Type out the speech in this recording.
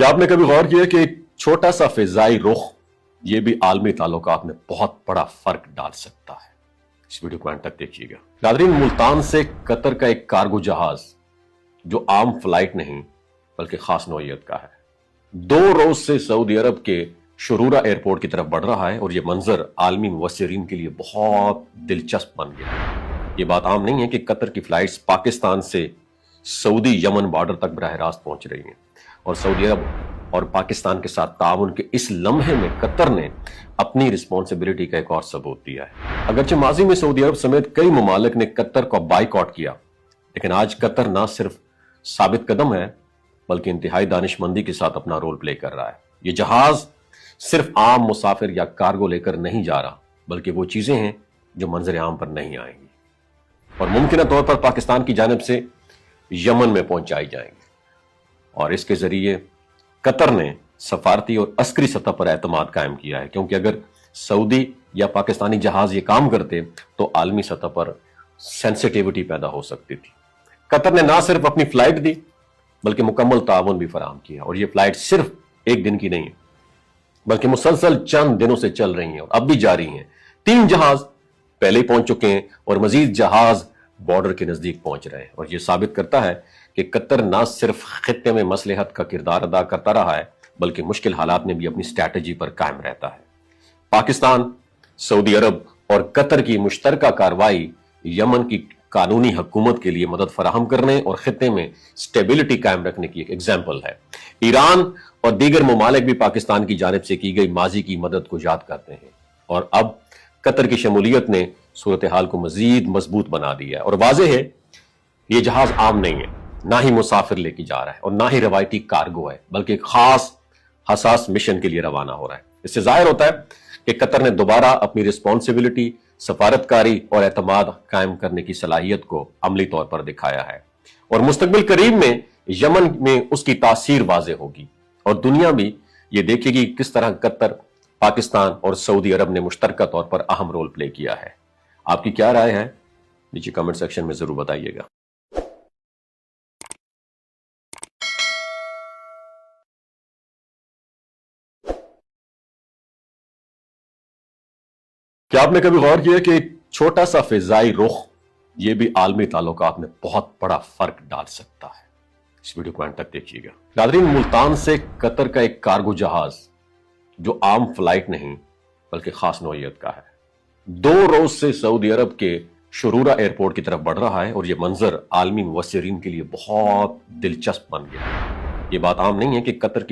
क्या आपने कभी गौर किया कि एक छोटा सा फिजाई रुख ये भी आलमी ताल्लुकात में बहुत बड़ा फर्क डाल सकता है। इस वीडियो को अंत तक देखिएगा। नाज़रीन, मुल्तान से कतर का एक कार्गो जहाज जो आम फ्लाइट नहीं बल्कि खास नौइयत का है, 2 रोज से सऊदी अरब के शुरूरा एयरपोर्ट की तरफ बढ़ रहा है और यह मंजर आलमी मुबस्सिरीन के लिए बहुत दिलचस्प बन गया है। ये बात आम नहीं है कि कतर की फ्लाइट्स पाकिस्तान से सऊदी यमन बॉर्डर तक बराह रास्त पहुंच रही हैं और सऊदी अरब और पाकिस्तान के साथ ताउन के इस लम्हे में कतर ने अपनी रिस्पॉन्सिबिलिटी का एक और सबूत दिया है। अगरचे माजी में सऊदी अरब समेत कई ममालिक ने कतर को बाइकआउट किया, लेकिन आज कतर ना सिर्फ साबित कदम है बल्कि इंतहाई दानिशमंदी के साथ अपना रोल प्ले कर रहा है। ये जहाज सिर्फ आम मुसाफिर या कार्गो लेकर नहीं जा रहा, बल्कि वो चीजें हैं जो मंजर आम पर नहीं आएंगी और मुमकिन तौर पर पाकिस्तान की जानिब से यमन में पहुंचाई जाएंगी। और इसके जरिए कतर ने सफारती और अस्करी सतह पर एतमाद कायम किया है, क्योंकि अगर सऊदी या पाकिस्तानी जहाज ये काम करते तो आलमी सतह पर सेंसिटिविटी पैदा हो सकती थी। कतर ने ना सिर्फ अपनी फ्लाइट दी बल्कि मुकम्मल ताउन भी फराहम किया और ये फ्लाइट सिर्फ एक दिन की नहीं है बल्कि मुसलसल चंद दिनों से चल रही हैं और अब भी जारी हैं। 3 जहाज पहले ही पहुंच चुके हैं और मजीद जहाज बॉर्डर के नजदीक पहुंच रहे हैं और यह साबित करता है कि कतर ना सिर्फ खित्ते में मसलहत का किरदार अदा करता रहा है बल्कि मुश्किल हालात में भी अपनी स्ट्रैटेजी पर कायम रहता है। पाकिस्तान, सऊदी अरब और कतर की मुश्तरका कार्रवाई यमन की कानूनी हुकूमत के लिए मदद फराहम करने और खित्ते में स्टेबिलिटी कायम रखने की एक एग्जाम्पल है। ईरान और दीगर ममालिक भी पाकिस्तान की जानिब से की गई माजी की मदद को याद करते हैं और अब कतर की शमूलियत ने सूरत हाल को मजीद मजबूत बना दिया है और वाज़ेह है ये जहाज आम नहीं है, ना ही मुसाफिर लेके जा रहा है और ना ही रवायती कार्गो है, बल्कि एक खास हसास मिशन के लिए रवाना हो रहा है। इससे जाहिर होता है कि कतर ने दोबारा अपनी रिस्पॉन्सिबिलिटी, सफारतकारी और एतमाद कायम करने की सलाहियत को अमली तौर पर दिखाया है और मुस्तकबिल करीब में यमन में उसकी तासीर वाज़ेह होगी और दुनिया भी ये देखेगी किस तरह कतर, पाकिस्तान और सऊदी अरब ने मुश्तरका तौर पर अहम रोल प्ले किया है। आपकी क्या राय है नीचे कमेंट सेक्शन में जरूर बताइएगा। क्या आपने कभी गौर किया कि एक छोटा सा फिजाई रुख ये भी आलमी ताल्लुकात में बहुत बड़ा फर्क डाल सकता है। इस वीडियो को अंत तक देखिएगा। नाज़रीन, मुल्तान से कतर का एक कार्गो जहाज जो आम फ्लाइट नहीं बल्कि खास नौइयत का है, 2 रोज से सऊदी अरब के शुरूरा एयरपोर्ट की तरफ बढ़ रहा है और यह मंजर आलमी मुबस्सिरीन के लिए बहुत दिलचस्प बन गया है। ये बात आम नहीं है कि कतर की